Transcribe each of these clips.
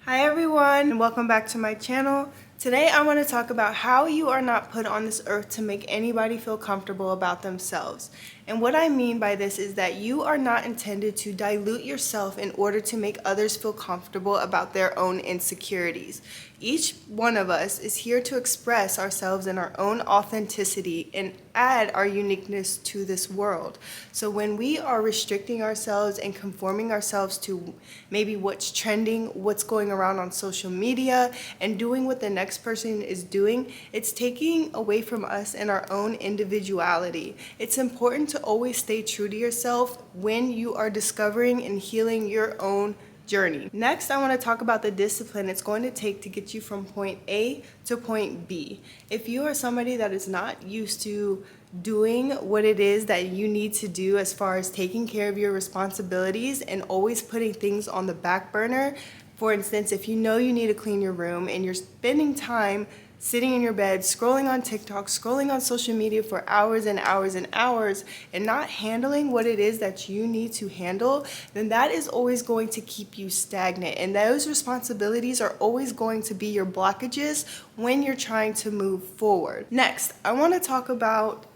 Hi everyone, and welcome back to my channel. Today I want to talk about how you are not put on this earth to make anybody feel comfortable about themselves. And what I mean by this is that you are not intended to dilute yourself in order to make others feel comfortable about their own insecurities. Each one of us is here to express ourselves in our own authenticity and add our uniqueness to this world. So when we are restricting ourselves and conforming ourselves to maybe what's trending, what's going around on social media, and doing what the next person is doing, it's taking away from us and our own individuality. It's important to always stay true to yourself when you are discovering and healing your own journey. Next, I want to talk about the discipline it's going to take to get you from point A to point B. If you are somebody that is not used to doing what it is that you need to do as far as taking care of your responsibilities and always putting things on the back burner, for instance, if you know you need to clean your room and you're spending time sitting in your bed, scrolling on TikTok, scrolling on social media for hours and hours and hours, and not handling what it is that you need to handle, then that is always going to keep you stagnant. And those responsibilities are always going to be your blockages when you're trying to move forward. Next, I want to talk about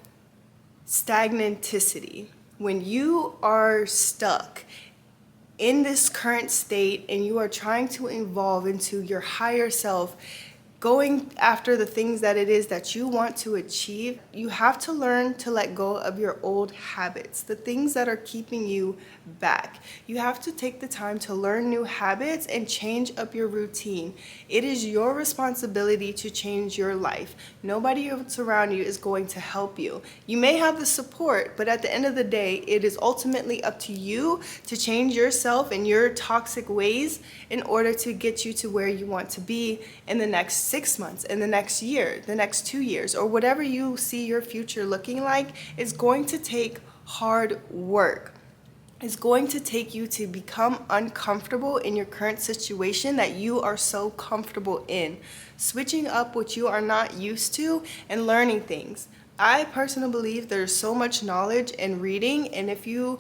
stagnanticity. When you are stuck in this current state and you are trying to evolve into your higher self, going after the things that it is that you want to achieve, you have to learn to let go of your old habits, the things that are keeping you back. You have to take the time to learn new habits and change up your routine. It is your responsibility to change your life. Nobody else around you is going to help you. You may have the support, but at the end of the day, it is ultimately up to you to change yourself and your toxic ways in order to get you to where you want to be in the next 6 months, in the next year, the next 2 years, or whatever you see your future looking like. Is going to take hard work. It's going to take you to become uncomfortable in your current situation that you are so comfortable in, switching up what you are not used to and learning things. I personally believe there's so much knowledge in reading, and if you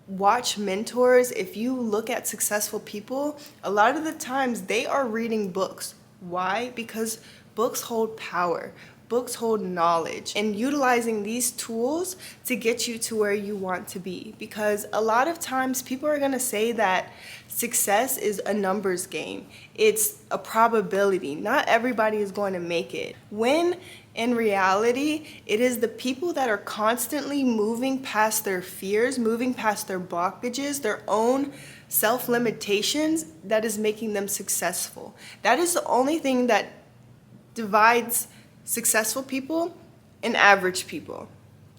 watch mentors, if you look at successful people, a lot of the times they are reading books. Why? Because books hold power. Books hold knowledge, and utilizing these tools to get you to where you want to be. Because a lot of times people are going to say that success is a numbers game. It's a probability. Not everybody is going to make it. When in reality, it is the people that are constantly moving past their fears, moving past their blockages, their own self-limitations, that is making them successful. That is the only thing that divides successful people and average people.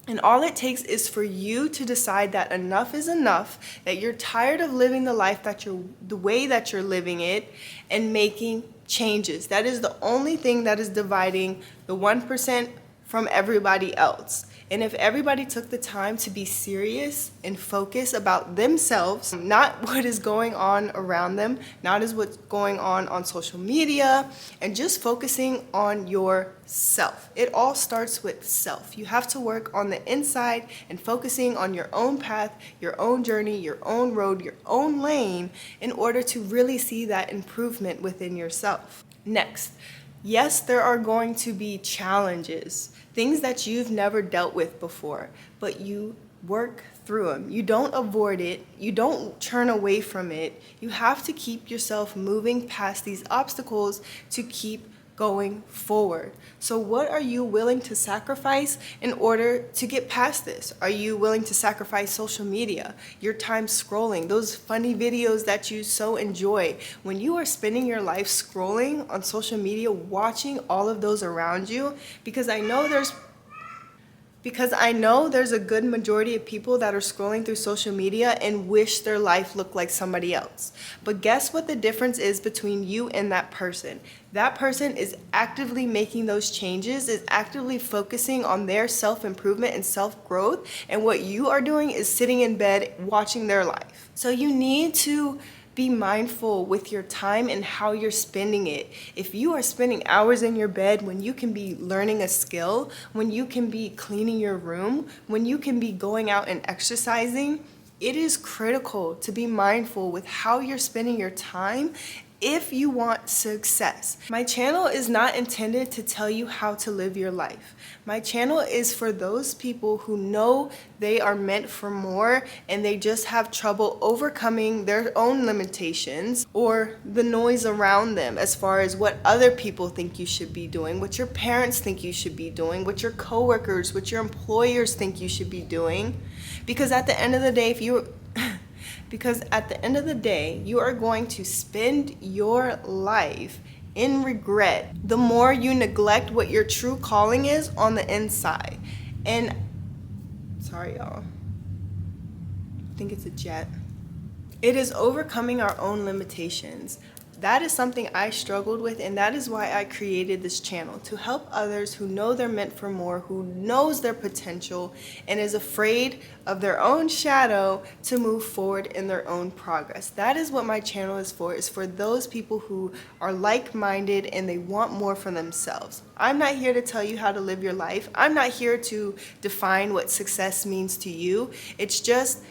And all it takes is for you to decide that enough is enough, that you're tired of living the life the way that you're living it, and making changes. That is the only thing that is dividing the 1% from everybody else. And if everybody took the time to be serious and focus about themselves, not what is going on around them, not as what's going on social media, and just focusing on yourself. It all starts with self. You have to work on the inside and focusing on your own path, your own journey, your own road, your own lane, in order to really see that improvement within yourself. Next, yes, there are going to be challenges, things that you've never dealt with before, but you work through them. You don't avoid it. You don't turn away from it. You have to keep yourself moving past these obstacles to keep going forward. So what are you willing to sacrifice in order to get past this? Are you willing to sacrifice social media, your time scrolling, those funny videos that you so enjoy? When you are spending your life scrolling on social media, watching all of those around you, because I know there's a good majority of people that are scrolling through social media and wish their life looked like somebody else. But guess what the difference is between you and that person? That person is actively making those changes, is actively focusing on their self-improvement and self-growth, and what you are doing is sitting in bed watching their life. So you need to be mindful with your time and how you're spending it. If you are spending hours in your bed when you can be learning a skill, when you can be cleaning your room, when you can be going out and exercising, it is critical to be mindful with how you're spending your time if you want success. My channel is not intended to tell you how to live your life. My channel is for those people who know they are meant for more and they just have trouble overcoming their own limitations or the noise around them as far as what other people think you should be doing, what your parents think you should be doing, what your coworkers, what your employers think you should be doing. Because at the end of the day, you are going to spend your life in regret the more you neglect what your true calling is on the inside. And sorry, y'all. I think it's a jet. It is overcoming our own limitations. That is something I struggled with, and that is why I created this channel, to help others who know they're meant for more, who knows their potential and is afraid of their own shadow to move forward in their own progress. That is what my channel is for those people who are like-minded and they want more for themselves. I'm not here to tell you how to live your life. I'm not here to define what success means to you. It's just,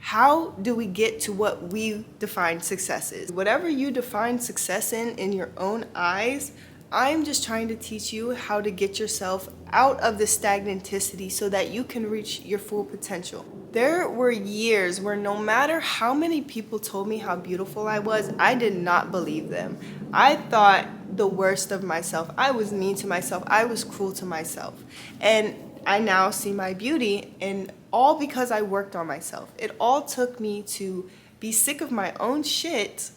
how do we get to what we define success is? Whatever you define success in your own eyes, I'm just trying to teach you how to get yourself out of the stagnanticity so that you can reach your full potential. There were years where no matter how many people told me how beautiful I was, I did not believe them. I thought the worst of myself. I was mean to myself. I was cruel to myself. And I now see my beauty, and all because I worked on myself. It all took me to be sick of my own shit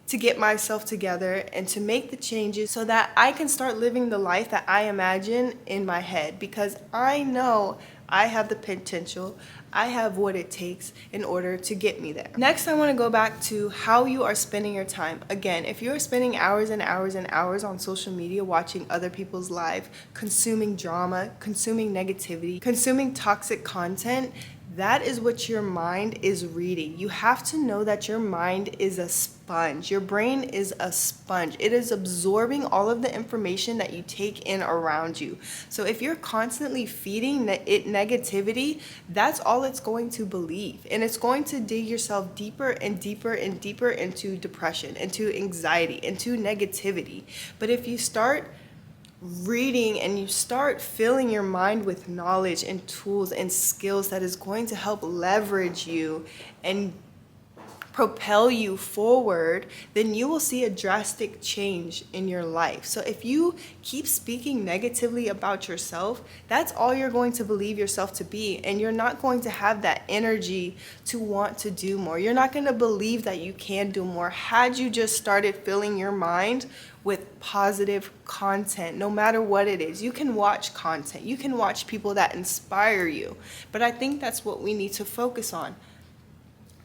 to get myself together and to make the changes so that I can start living the life that I imagine in my head, because I know I have the potential. I have what it takes in order to get me there. Next, I want to go back to how you are spending your time. Again, if you're spending hours and hours and hours on social media watching other people's lives, consuming drama, consuming negativity, consuming toxic content, that is what your mind is reading. You have to know that your mind is a sponge. Your brain is a sponge. It is absorbing all of the information that you take in around you. So if you're constantly feeding it negativity, that's all it's going to believe. And it's going to dig yourself deeper and deeper and deeper into depression, into anxiety, into negativity. But if you start reading and you start filling your mind with knowledge and tools and skills that is going to help leverage you and propel you forward, then you will see a drastic change in your life. So if you keep speaking negatively about yourself, that's all you're going to believe yourself to be, and you're not going to have that energy to want to do more. You're not going to believe that you can do more had you just started filling your mind with positive content, no matter what it is. You can watch content, you can watch people that inspire you, but I think that's what we need to focus on.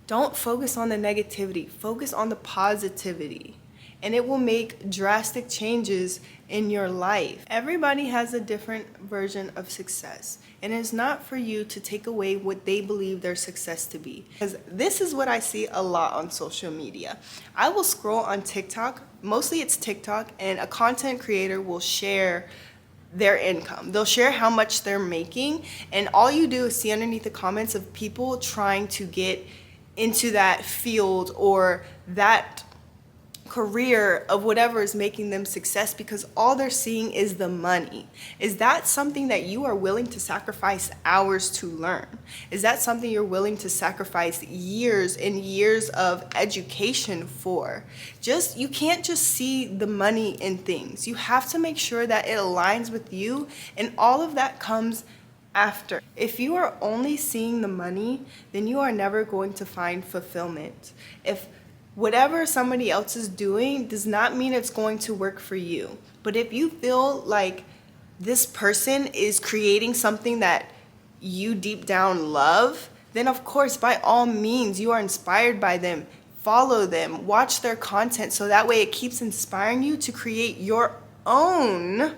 Don't focus on the negativity, focus on the positivity, and it will make drastic changes in your life. Everybody has a different version of success, and it's not for you to take away what they believe their success to be. Because this is what I see a lot on social media. I will scroll on TikTok, mostly it's TikTok, and a content creator will share their income. They'll share how much they're making, and all you do is see underneath the comments of people trying to get into that field or that career of whatever is making them success, because all they're seeing is the money. Is that something that you are willing to sacrifice hours to learn? Is that something you're willing to sacrifice years and years of education for? You can't just see the money in things. You have to make sure that it aligns with you, and all of that comes after. If you are only seeing the money, then you are never going to find fulfillment. If whatever somebody else is doing does not mean it's going to work for you. But if you feel like this person is creating something that you deep down love, then of course, by all means, you are inspired by them. Follow them, watch their content, so that way it keeps inspiring you to create your own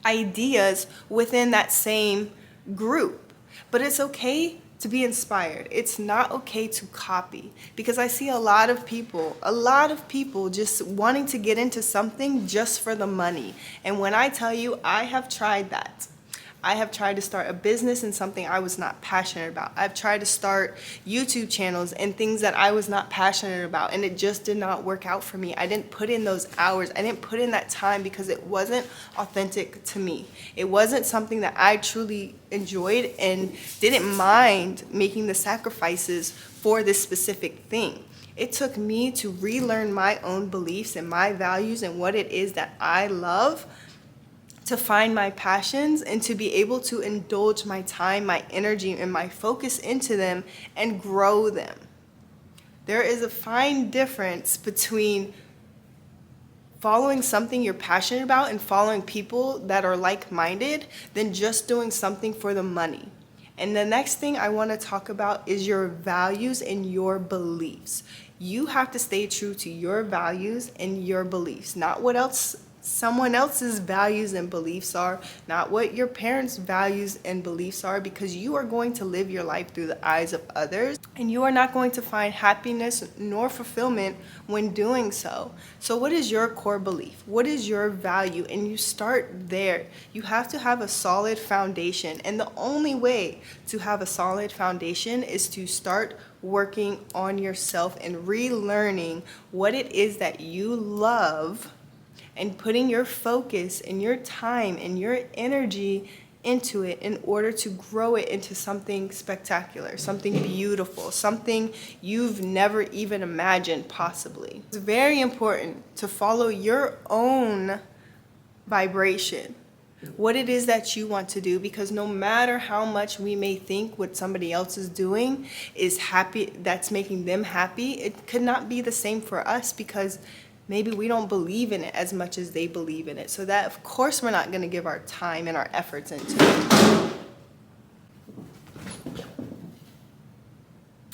ideas within that same group. But it's okay to be inspired. It's not okay to copy, because I see a lot of people just wanting to get into something just for the money. And when I tell you, I have tried that. I have tried to start a business in something I was not passionate about. I've tried to start YouTube channels and things that I was not passionate about, and it just did not work out for me. I didn't put in those hours. I didn't put in that time because it wasn't authentic to me. It wasn't something that I truly enjoyed and didn't mind making the sacrifices for this specific thing. It took me to relearn my own beliefs and my values and what it is that I love, to find my passions and to be able to indulge my time, my energy, and my focus into them and grow them. There is a fine difference between following something you're passionate about and following people that are like-minded than just doing something for the money. And the next thing I want to talk about is your values and your beliefs. You have to stay true to your values and your beliefs, not what else someone else's values and beliefs are, not what your parents' values and beliefs are, because you are going to live your life through the eyes of others, and you are not going to find happiness nor fulfillment when doing so. So what is your core belief? What is your value? And you start there. You have to have a solid foundation, and the only way to have a solid foundation is to start working on yourself and relearning what it is that you love, and putting your focus and your time and your energy into it in order to grow it into something spectacular, something beautiful, something you've never even imagined possibly. It's very important to follow your own vibration, what it is that you want to do, because no matter how much we may think what somebody else is doing is happy, that's making them happy, it could not be the same for us, because maybe we don't believe in it as much as they believe in it. So that, of course, we're not going to give our time and our efforts into it.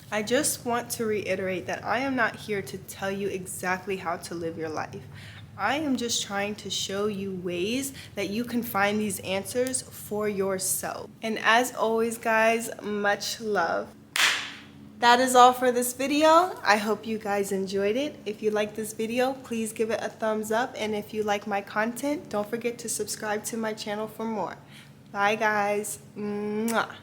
I just want to reiterate that I am not here to tell you exactly how to live your life. I am just trying to show you ways that you can find these answers for yourself. And as always, guys, much love. That is all for this video. I hope you guys enjoyed it. If you like this video, please give it a thumbs up. And if you like my content, don't forget to subscribe to my channel for more. Bye, guys. Mwah.